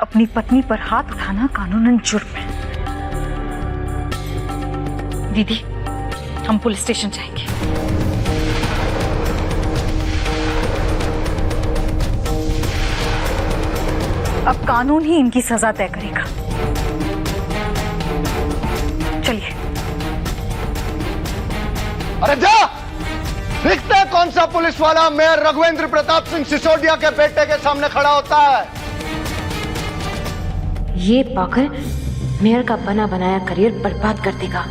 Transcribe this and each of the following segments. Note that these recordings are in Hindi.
अपनी पत्नी पर हाथ उठाना कानूनन जुर्म है। दीदी, हम पुलिस स्टेशन जाएंगे। अब कानून ही इनकी सजा तय करेगा। चलिए। अरे जा, देखते हैं कौन सा पुलिस वाला मेयर रघुवेंद्र प्रताप सिंह सिसोदिया के बेटे के सामने खड़ा होता है। ये पागल मेयर का बना बनाया करियर बर्बाद कर देगा।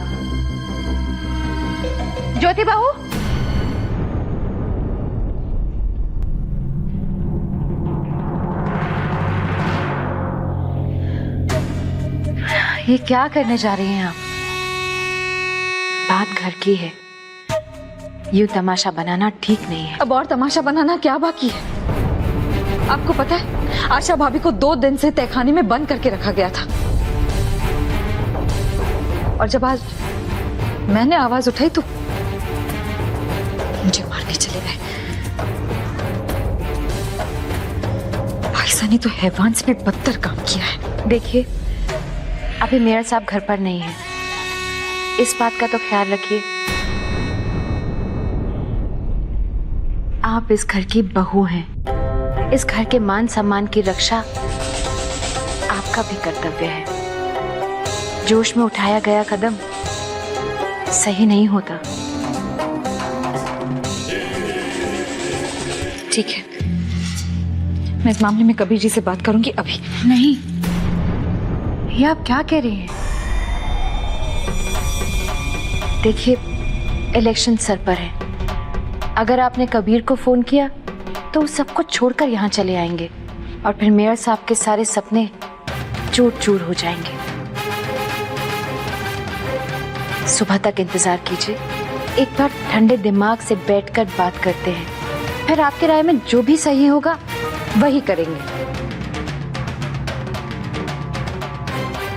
ज्योति बहू, ये क्या करने जा रही हैं आप? बात घर की है, यूं तमाशा बनाना ठीक नहीं है। अब और तमाशा बनाना क्या बाकी है? आपको पता है, आशा भाभी को 2 दिन से तहखाने में बंद करके रखा गया था, और जब आज मैंने आवाज उठाई तो मुझे मार के चले गए। भाईसा ने तो हैवान से भी बदतर काम किया है। देखिए, अभी मेयर साहब घर पर नहीं है, इस बात का तो ख्याल रखिए। आप इस घर की बहू हैं, इस घर के मान सम्मान की रक्षा आपका भी कर्तव्य है। जोश में उठाया गया कदम सही नहीं होता। ठीक है, मैं इस मामले में कबीर जी से बात करूंगी। अभी नहीं, ये आप क्या कह रही हैं? देखिए, इलेक्शन सर पर है। अगर आपने कबीर को फोन किया तो वो सब कुछ छोड़कर यहाँ चले आएंगे और फिर मेयर साहब के सारे सपने चूर चूर हो जाएंगे। सुबह तक इंतजार कीजिए, एक बार ठंडे दिमाग से बैठकर बात करते हैं, फिर आपके राय में जो भी सही होगा वही करेंगे।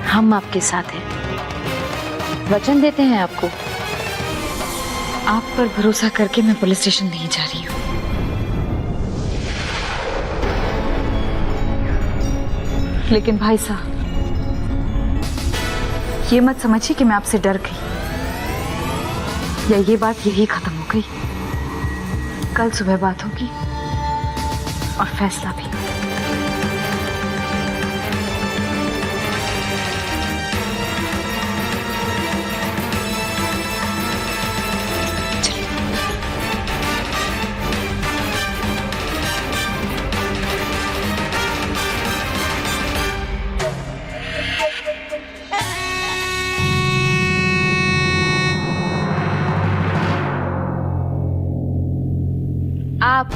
हम आपके साथ हैं, वचन देते हैं आपको। आप पर भरोसा करके मैं पुलिस स्टेशन नहीं जा रही हूँ। लेकिन भाई साहब, ये मत समझिए कि मैं आपसे डर गई या ये बात यही खत्म हो गई। कल सुबह बात होगी और फैसला भी। आप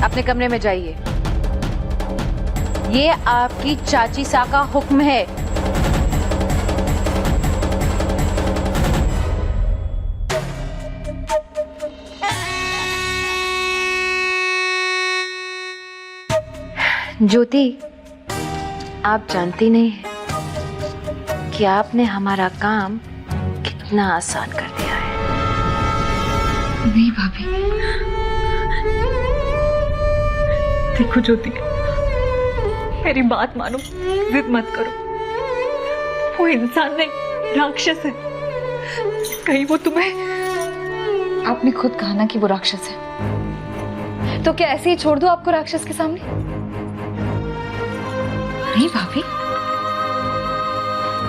अपने कमरे में जाइए। ये आपकी चाची सा का हुक्म है। ज्योति, आप जानती नहीं है कि आपने हमारा काम कितना आसान कर दिया है। नहीं भाभी, देखो ज्योति, मेरी बात मानो, जिद मत करो। वो इंसान नहीं, राक्षस है। कहीं वो तुम्हें, आपने खुद कहा ना कि वो राक्षस है, तो क्या ऐसे ही छोड़ दो आपको राक्षस के सामने? नहीं भाभी,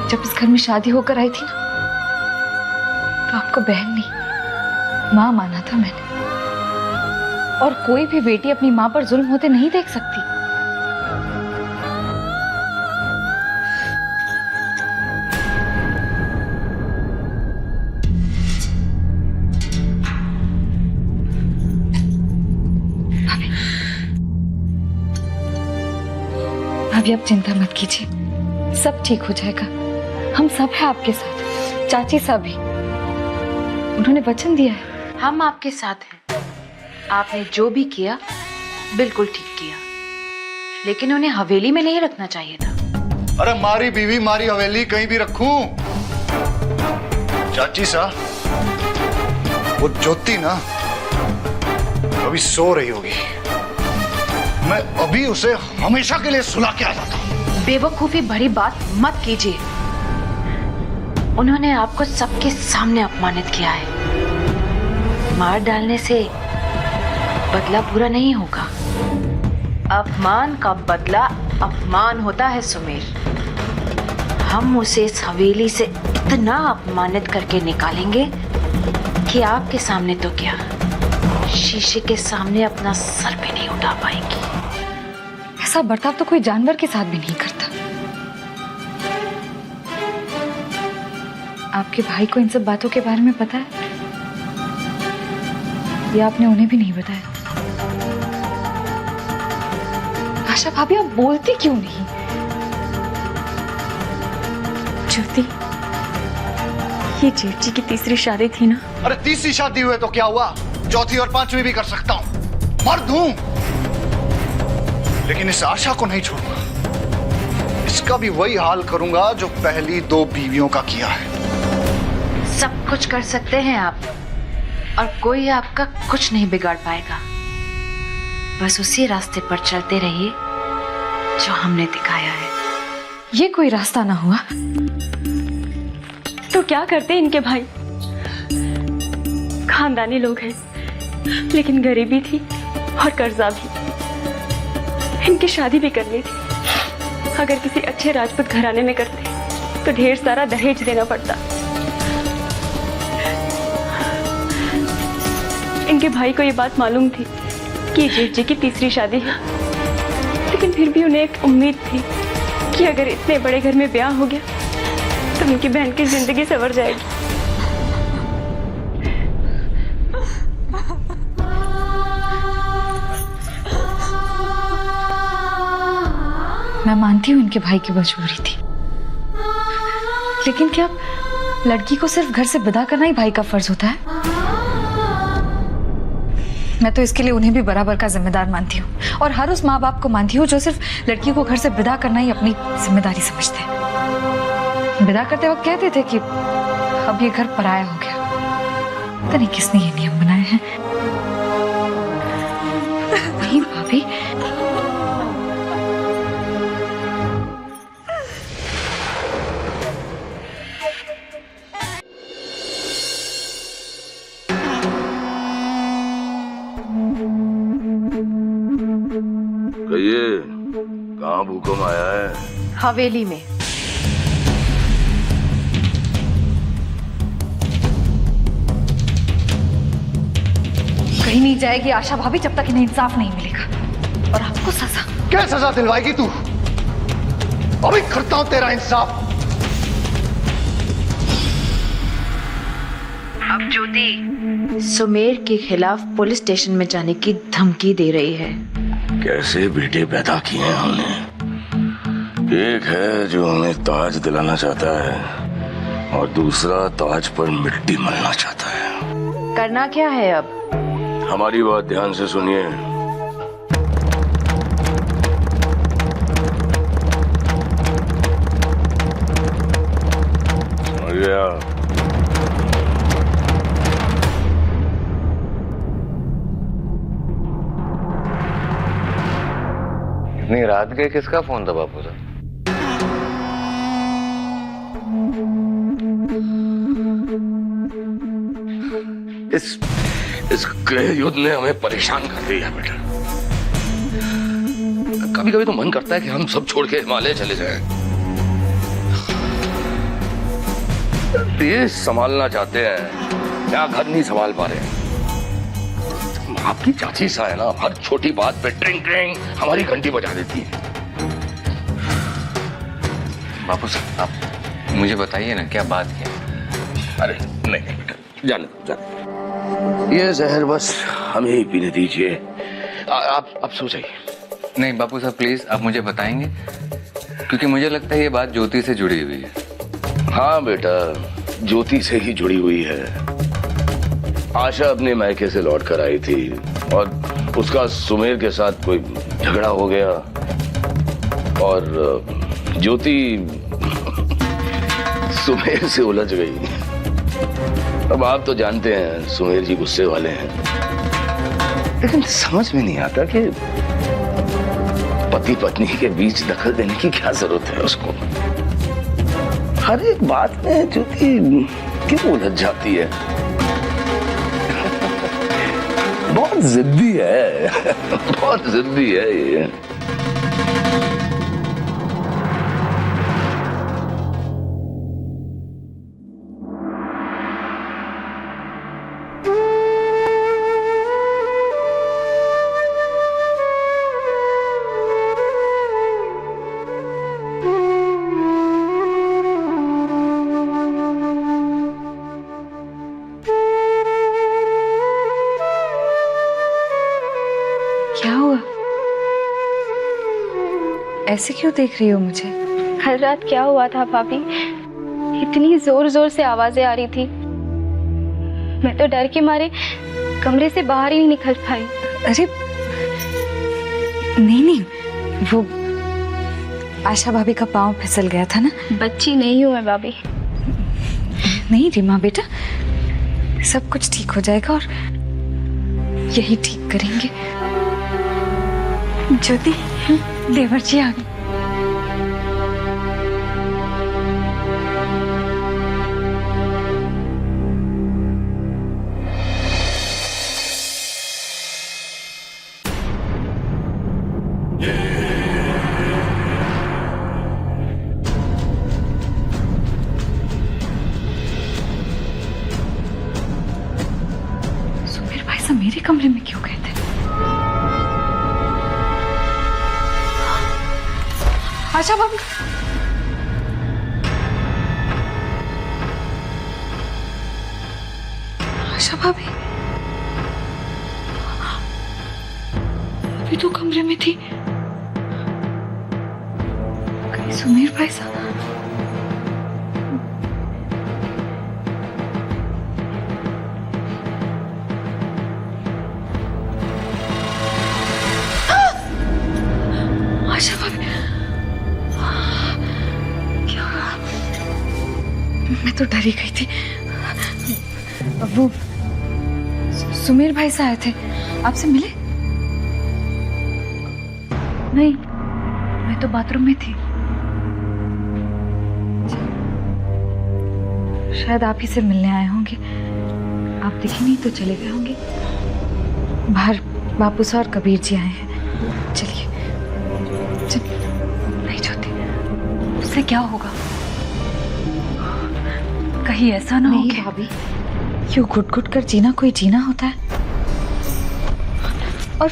जब इस घर में शादी होकर आई थी ना, तो आपको बहन नहीं, माँ माना था मैंने। और कोई भी बेटी अपनी माँ पर जुल्म होते नहीं देख सकती। भाभी, आप चिंता मत कीजिए, सब ठीक हो जाएगा। हम सब हैं आपके साथ, चाची साहब भी, उन्होंने वचन दिया है। हम आपके साथ हैं। आपने जो भी किया बिल्कुल ठीक किया, लेकिन उन्हें हवेली में नहीं रखना चाहिए था। अरे मारी बीवी मारी हवेली कहीं भी रखूं? चाची सा, वो ज्योति ना अभी सो रही होगी, मैं अभी उसे हमेशा के लिए सुला के आ जाता हूँ। बेवकूफी भरी बात मत कीजिए। उन्होंने आपको सबके सामने अपमानित किया है। मार डालने से बदला पूरा नहीं होगा। अपमान का बदला अपमान होता है सुमेर। हम उसे इस हवेली से इतना अपमानित करके निकालेंगे कि आपके सामने तो क्या, शीशे के सामने अपना सर भी नहीं उठा पाएंगी। ऐसा बर्ताव तो कोई जानवर के साथ भी नहीं करता। आपके भाई को इन सब बातों के बारे में पता है या आपने उन्हें भी नहीं बताया? आशा भाभी, आप बोलती क्यों नहीं? ज्योति, ये जेठ जी की तीसरी शादी थी ना? अरे तीसरी शादी हुए तो क्या हुआ, चौथी और पांचवी भी कर सकता हूं, मर्द हूं। लेकिन इस आशा को नहीं छोड़ूंगा। इसका भी वही हाल करूंगा जो पहली 2 बीवियों का किया है। सब कुछ कर सकते हैं आप, और कोई आपका कुछ नहीं बिगाड़ पाएगा। बस उसी रास्ते पर चलते रहिए जो हमने दिखाया है। ये कोई रास्ता ना हुआ तो क्या करते इनके भाई? खानदानी लोग हैं, लेकिन गरीबी थी और कर्जा भी। इनकी शादी भी करनी थी। अगर किसी अच्छे राजपूत घराने में करते तो ढेर सारा दहेज देना पड़ता। इनके भाई को ये बात मालूम थी कि जेठ जी की तीसरी शादी है, लेकिन फिर भी उन्हें एक उम्मीद थी कि अगर इतने बड़े घर में ब्याह हो गया तो उनकी बहन की जिंदगी संवर जाएगी। मैं मानती हूँ इनके भाई की मजबूरी थी, लेकिन क्या लड़की को सिर्फ घर से विदा करना ही भाई का फर्ज होता है? मैं तो इसके लिए उन्हें भी बराबर का जिम्मेदार मानती हूँ, और हर उस माँ बाप को मानती हूँ जो सिर्फ लड़की को घर से विदा करना ही अपनी जिम्मेदारी समझते हैं। विदा करते वक्त कहते थे कि अब ये घर पराया हो गया। पता नहीं किसने ये नियम बनाए हैं। नहीं भाभी, कहिए, कहाँ भूकंप आया है? हवेली में। कहीं नहीं जाएगी आशा भाभी जब तक इन्हें इंसाफ नहीं मिलेगा। और आपको सजा? क्या सजा दिलवाएगी तू? अभी करता हूं तेरा इंसाफ। अब ज्योति सुमेर के खिलाफ पुलिस स्टेशन में जाने की धमकी दे रही है। कैसे बेटे पैदा किए हैं हमने। एक है जो हमें ताज दिलाना चाहता है और दूसरा ताज पर मिट्टी मलना चाहता है। करना क्या है अब? हमारी बात ध्यान से सुनिए। समझ गया? इतनी रात के किसका फोन था बापू साहब? इस गृह युद्ध ने हमें परेशान कर दिया बेटा। कभी कभी तो मन करता है कि हम सब छोड़ के हिमालय चले जाएं। देश संभालना चाहते हैं, क्या घर नहीं संभाल पा रहे। आपकी चाची सा है ना, हर छोटी बात पे ट्रिंग ट्रिंग हमारी घंटी बजा देती है। बापू साहब, आप मुझे बताइए ना क्या बात है? अरे नहीं बेटा, जाने ये जहर बस हमें ही पीने दीजिए। आप सो जाइए। नहीं बापू साहब प्लीज, आप मुझे बताएंगे, क्योंकि मुझे लगता है ये बात ज्योति से जुड़ी हुई है। हाँ बेटा, ज्योति से ही जुड़ी हुई है। आशा अपने मायके से लौट कर आई थी और उसका सुमेर के साथ कोई झगड़ा हो गया और ज्योति सुमेर से उलझ गई। अब आप तो जानते हैं सुमेर जी गुस्से वाले हैं, लेकिन समझ में नहीं आता कि पति पत्नी के बीच दखल देने की क्या जरूरत है उसको? हर एक बात में ज्योति क्यों उलझ जाती है? बहुत जिद्दी है, बहुत जिद्दी है ये। क्या हुआ? ऐसे क्यों देख रही हो मुझे? कल रात क्या हुआ था भाभी? इतनी जोर जोर से आवाजें आ रही थी, मैं तो डर के मारे कमरे से बाहर ही नहीं निकल पाई। अरे नहीं नहीं, वो आशा भाभी का पाँव फिसल गया था ना। बच्ची नहीं हूँ मैं भाभी। नहीं रीमा बेटा, सब कुछ ठीक हो जाएगा और यही ठीक करेंगे। ज्योति, देवर जी आ गए। सुमेर भाई साहब मेरे कमरे में क्यों गए थे? आशा भाभी, आशा भाभी अभी तो कमरे में थी। कहीं सुमेर भाई साहब? आशा भाभी, मैं तो डरी गई थी। वो सुमेर भाई से आए थे, आपसे मिले? नहीं, मैं तो बाथरूम में थी। शायद आप ही से मिलने आए होंगे, आप दिखे नहीं तो चले गए होंगे। बाहर बापू साहब और कबीर जी आए हैं। चलिए नहीं ज्योति, उससे क्या होगा? कहीं ऐसा ना हो कि भाभी, क्यों घुट घुट कर जीना कोई जीना होता है। और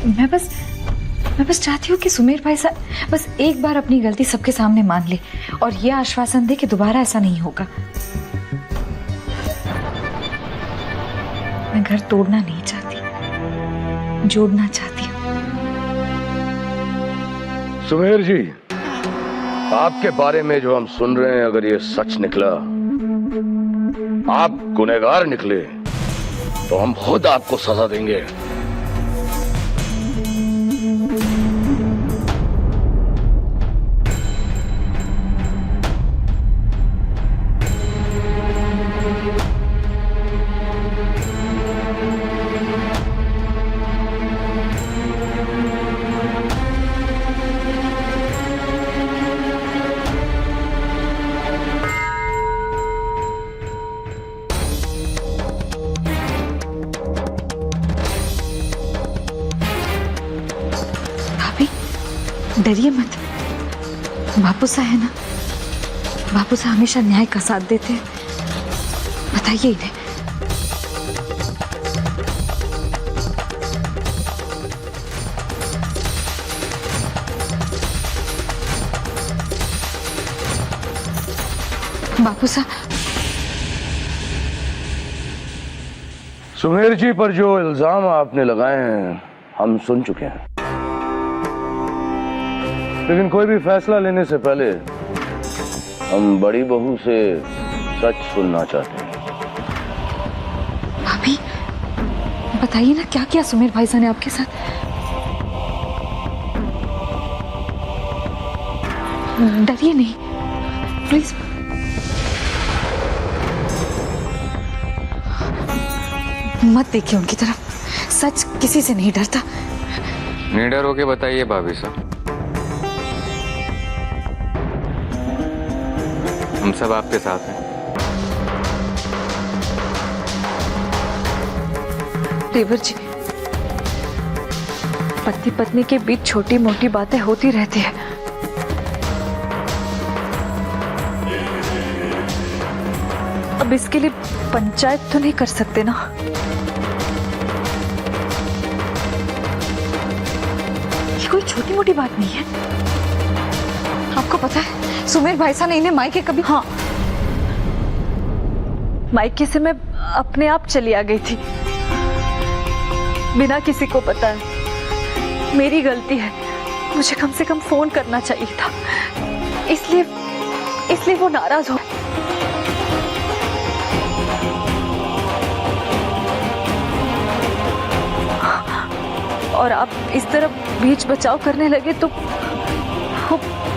मैं बस चाहती हूँ कि सुमेर भाई साहब बस एक बार अपनी गलती सबके सामने मान ले और ये आश्वासन दे कि दोबारा ऐसा नहीं होगा। मैं घर तोड़ना नहीं चाहती, जोड़ना चाहती हूँ। सुमेर जी, आपके बारे में जो हम सुन रहे हैं, अगर ये सच निकला, आप गुनहगार निकले, तो हम खुद आपको सजा देंगे। डरिए मत, बापू सा है ना, बापू सा हमेशा न्याय का साथ देते हैं। बताइए इन्हें। बापू सा, सुमेर जी पर जो इल्जाम आपने लगाए हैं हम सुन चुके हैं, लेकिन कोई भी फैसला लेने से पहले हम बड़ी बहू से सच सुनना चाहते हैं। भाभी बताइए ना, क्या किया सुमेर भाई साहब ने आपके साथ? डरिए नहीं प्लीज। मत देखिए उनकी तरफ, सच किसी से नहीं डरता। निडर होके बताइए भाभी साहब, हम सब आपके साथ हैं। देवर जी, पति पत्नी के बीच छोटी मोटी बातें होती रहती है। अब इसके लिए पंचायत तो नहीं कर सकते ना। ये कोई छोटी मोटी बात नहीं है। आपको पता है सुमेर भाई साहब ने इन्हें मायके कभी हाँ, मायके से मैं अपने आप चली आ गई थी, बिना किसी को पता है। मेरी गलती है, मुझे कम से कम फोन करना चाहिए था, इसलिए वो नाराज हो। और आप इस तरह बीच बचाव करने लगे तो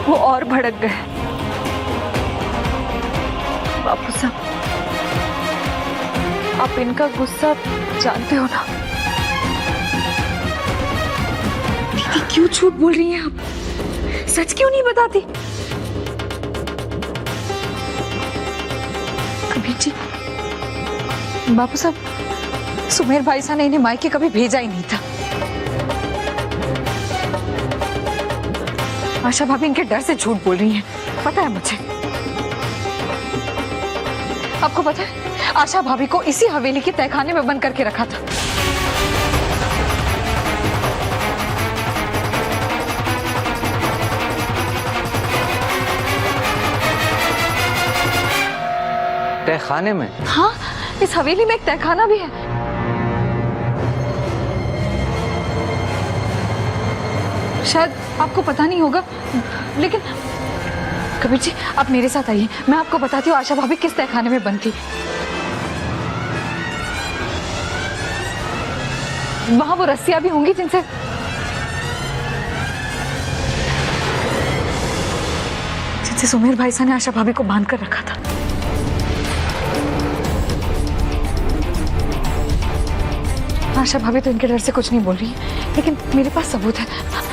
वो और भड़क गए। बापू साहब, आप इनका गुस्सा जानते हो ना। दीदी क्यों झूठ बोल रही हैं आप? सच क्यों नहीं बताती? कबीर जी, बापू साहब, सुमेर भाई साहब ने इन्हें मायके कभी भेजा ही नहीं था। आशा भाभी इनके डर से झूठ बोल रही हैं, पता है मुझे। आपको पता है आशा भाभी को इसी हवेली के तहखाने में बंद करके रखा था। तहखाने में? हाँ, इस हवेली में एक तहखाना भी है। शायद आपको पता नहीं होगा, लेकिन कबीर जी आप मेरे साथ आइए, मैं आपको बताती हूँ आशा भाभी किस तहखाने में बंद थी। वहां वो रस्सियां भी होंगी जिनसे सुमेर भाई साहब ने आशा भाभी को बांध कर रखा था। आशा भाभी तो इनके डर से कुछ नहीं बोल रही है, लेकिन मेरे पास सबूत है।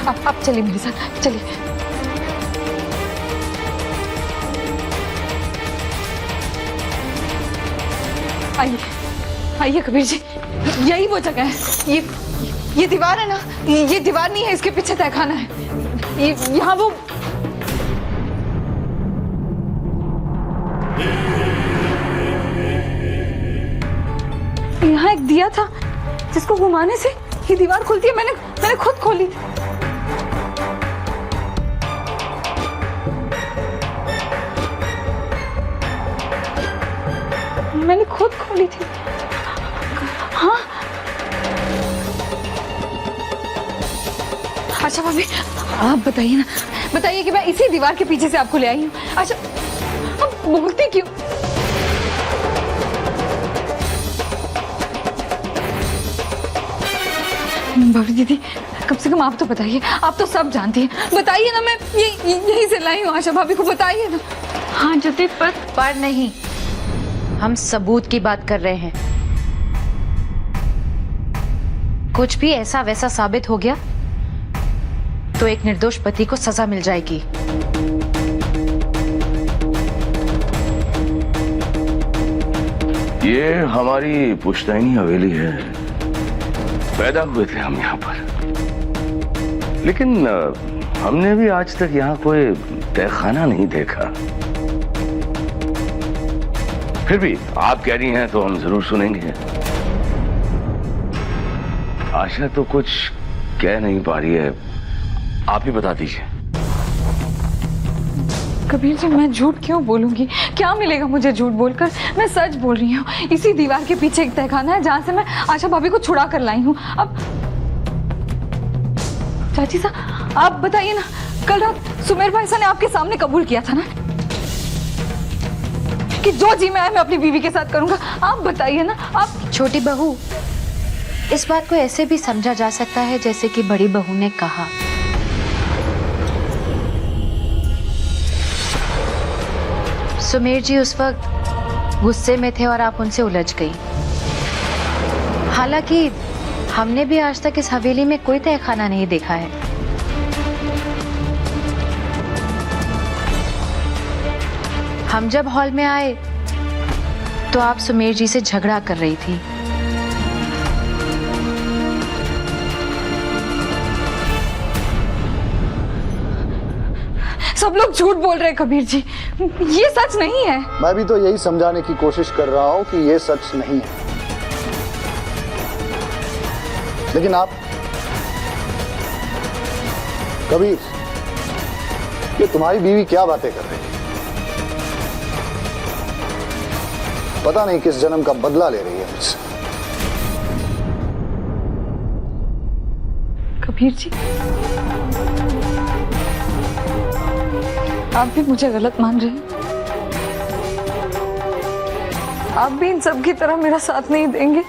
आप चलिए मेरे साथ, चलिए। आइए आइए कबीर जी, यही वो जगह है। ये दीवार है ना, ये दीवार नहीं है, इसके पीछे तहखाना है। यहाँ वो यहाँ एक दिया था जिसको घुमाने से ये दीवार खुलती है। मैंने खुद खोली थी। मैंने खुद खोली थी। हाँ अच्छा भाभी, आप बताइए ना, बताइए कि मैं इसी दीवार के पीछे से आपको ले आई हूँ। अच्छा आप बोलते क्यों? भाभी दीदी, कम से कम आप तो बताइए, आप तो सब जानती हैं। बताइए ना, मैं यहीं से लाई हूँ आशा भाभी को, बताइए ना। हाँ ज्योति, पर नहीं, हम सबूत की बात कर रहे हैं। कुछ भी ऐसा वैसा साबित हो गया तो एक निर्दोष पति को सजा मिल जाएगी। ये हमारी पुश्तैनी हवेली है, पैदा हुए थे हम यहाँ पर, लेकिन हमने भी आज तक यहाँ कोई तहखाना नहीं देखा। फिर भी आप कह रही हैं तो हम जरूर सुनेंगे। आशा तो कुछ कह नहीं पा रही है, आप ही बता दीजिए। कबीर जी, मैं झूठ क्यों बोलूंगी? क्या मिलेगा मुझे झूठ बोलकर? मैं सच बोल रही हूँ। इसी दीवार के पीछे एक तहखाना है जहां से मैं आशा भाभी को छुड़ा कर लाई हूँ। अब चाची साहब आप बताइए ना, कल रात सुमेर भाई साहब ने आपके सामने कबूल किया था ना कि जो जी मैं अपनी बीवी के साथ करूंगा। आप बताइए ना। आप छोटी बहू, इस बात को ऐसे भी समझा जा सकता है जैसे कि बड़ी बहू ने कहा। सुमेर जी उस वक्त गुस्से में थे और आप उनसे उलझ गई। हालांकि हमने भी आज तक इस हवेली में कोई तहखाना नहीं देखा है। हम जब हॉल में आए तो आप सुमेर जी से झगड़ा कर रही थी। सब लोग झूठ बोल रहे हैं कबीर जी, ये सच नहीं है। मैं भी तो यही समझाने की कोशिश कर रहा हूं कि ये सच नहीं है, लेकिन आप कबीर, ये तुम्हारी बीवी क्या बातें कर रही है? पता नहीं किस जन्म का बदला ले रही है मुझसे। कबीर जी, आप भी मुझे गलत मान रहे हैं? आप भी इन सब की तरह मेरा साथ नहीं देंगे?